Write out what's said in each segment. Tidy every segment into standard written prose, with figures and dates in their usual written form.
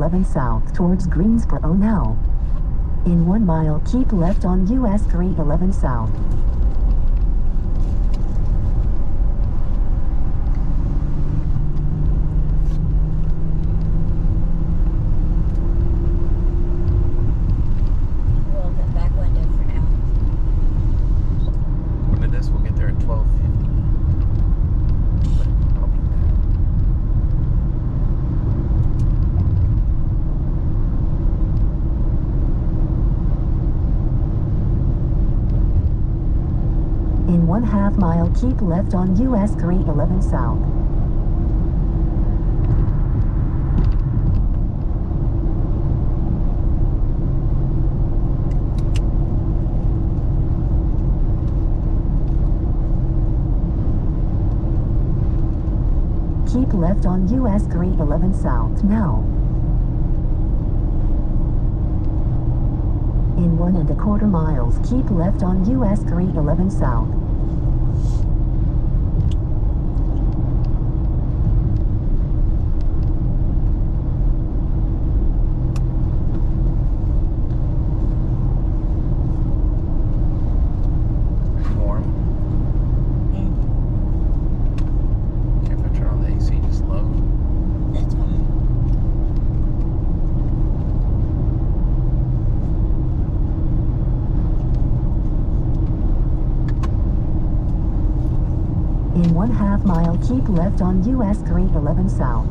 11 south towards Greensboro now. In 1 mile, keep left on US 311 south. Roll that back window for now. According to this, we'll get there at 12:50. But I'll be back. In 1/2 mile, keep left on US 311 south. Keep left on US 311 south now. In 1¼ miles, keep left on US 311 south. Warm. Okay, if I turn on the AC just low. That's fine. In 1/2 mile, keep left on US 311 south.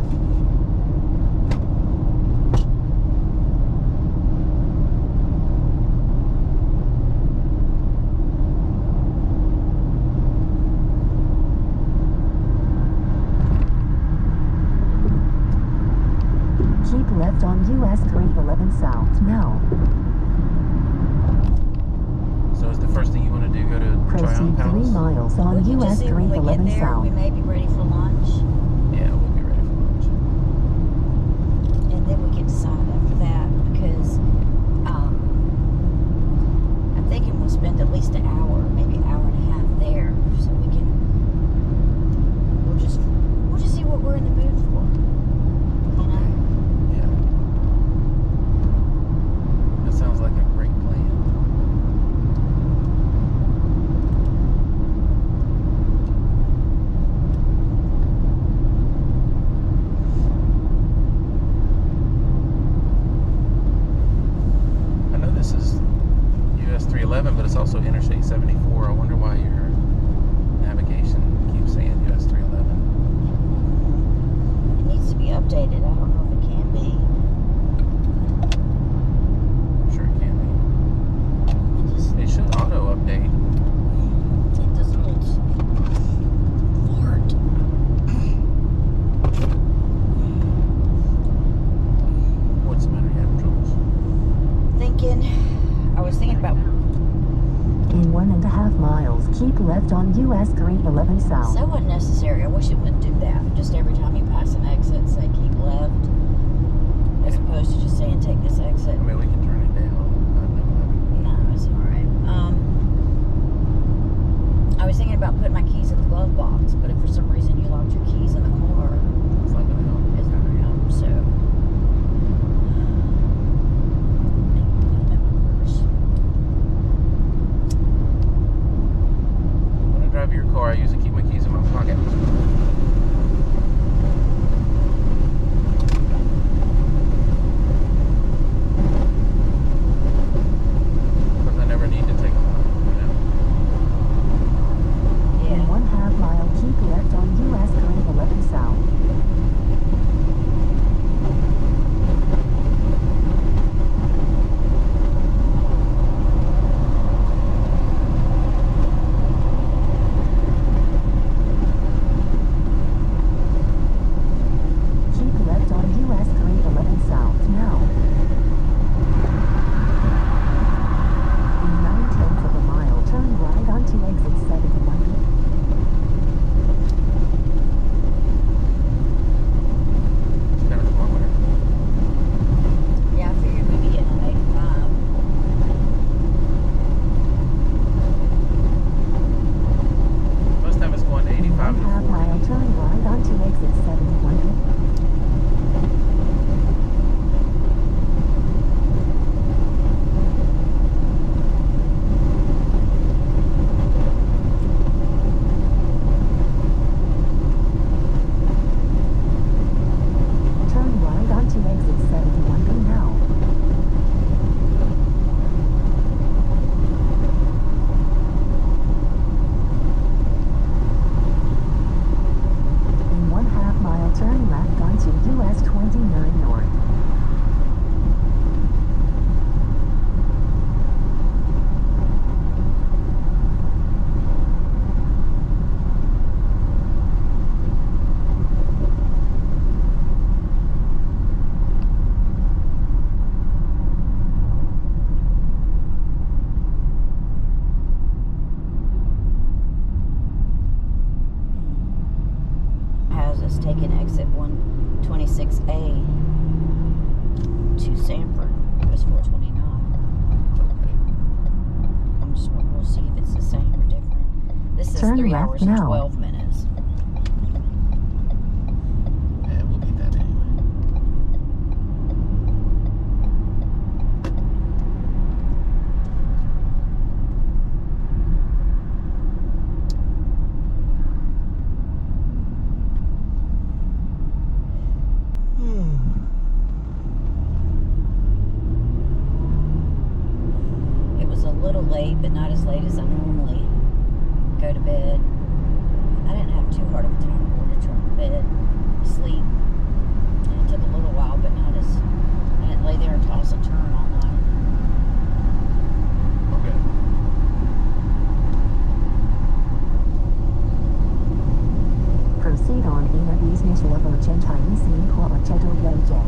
Keep left on US 311 south now. So is the first thing you want to do go to Proceed Tryon 3 Palace? miles We on can just US see when we get 311 there. south. We may be ready for lunch, Yeah, we'll be ready for lunch. and then we can decide after that because I'm thinking we'll spend at least an hour, maybe an hour and a half there, so we can. We'll just see what we're in the mood for. You know. Yeah. That sounds like a great plan. I know this is US 311, but it's also Interstate 74. I wonder why your navigation keeps saying US 311. It needs to be updated. I don't know if it can be. I'm sure it can It just be. It should auto update. it does a little fart. What's the matter? You having troubles? I was thinking about In 1½ miles, keep left on US 311 south. so unnecessary. I wish it wouldn't do that. Just every time you pass an exit, say keep left, as opposed to just saying take this exit. I mean, we can turn it down. No, it's all right. I was thinking about putting my keys in the glove box, but if for some reason you locked your keys in the car, It's not gonna help. it's not gonna help. So. Maybe put them in my purse. When I drive your car, I usually keep my keys in my pocket. says Turn 3 left hours and now. 12 minutes. Yeah, we'll beat that anyway. It was a little late, but not as late as I normally go to bed. I didn't have too hard of a time going to bed, sleep. And it took a little while, but not as. I didn't lay there and toss and turn all night. Okay. Proceed on Ina Business Level 10 Chinese Equal Cheddar J.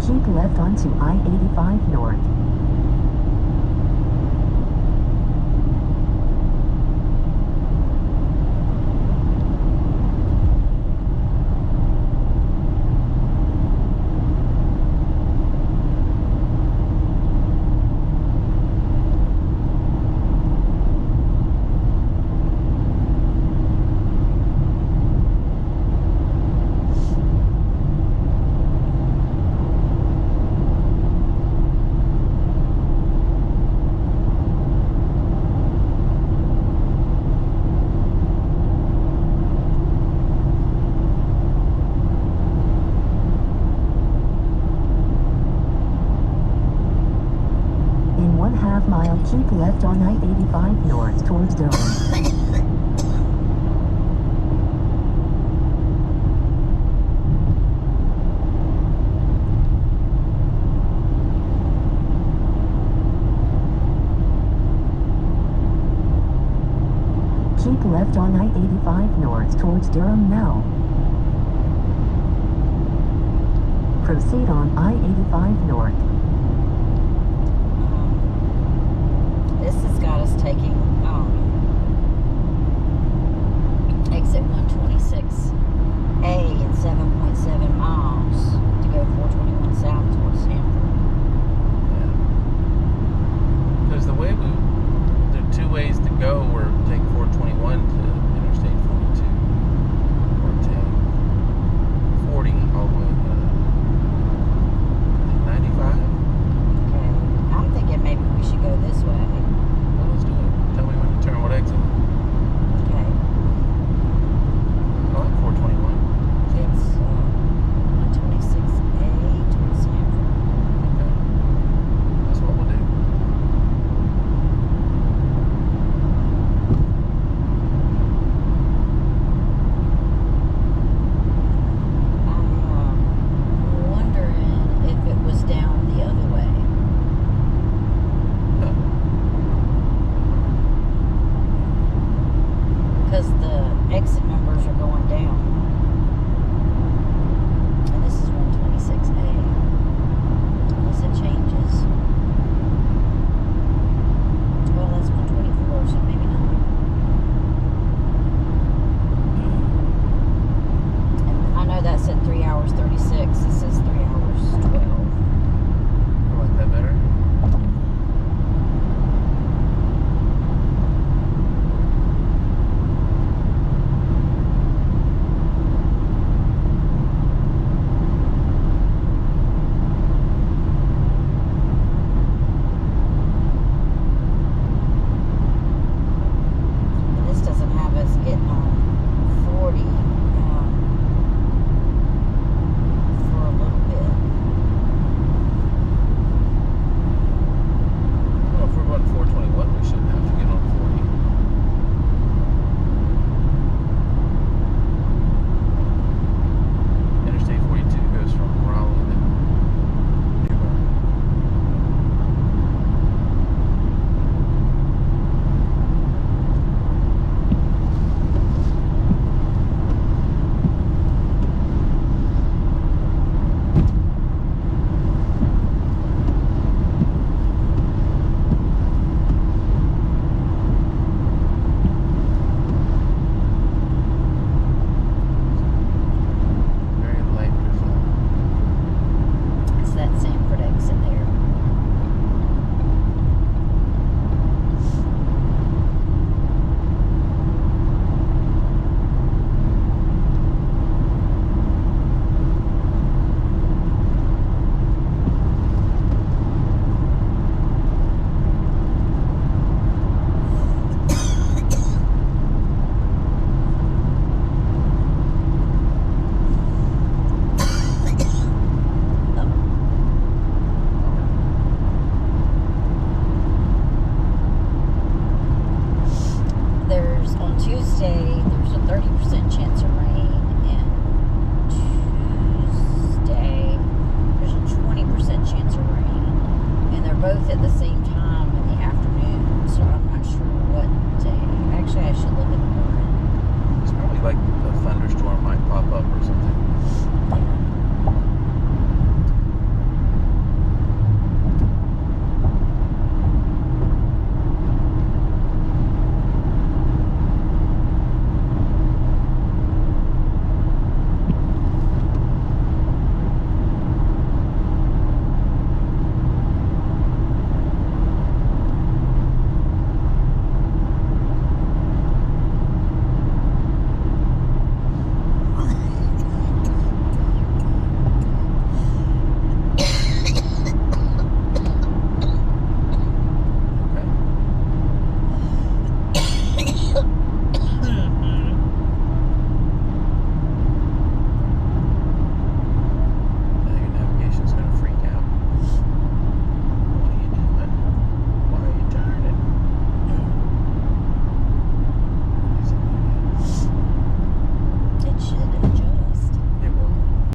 keep left onto I-85 North. In 1/2 mile, keep left on I-85 North towards Durham. Keep left on I-85 North towards Durham now. Proceed on I-85 North. This has got us taking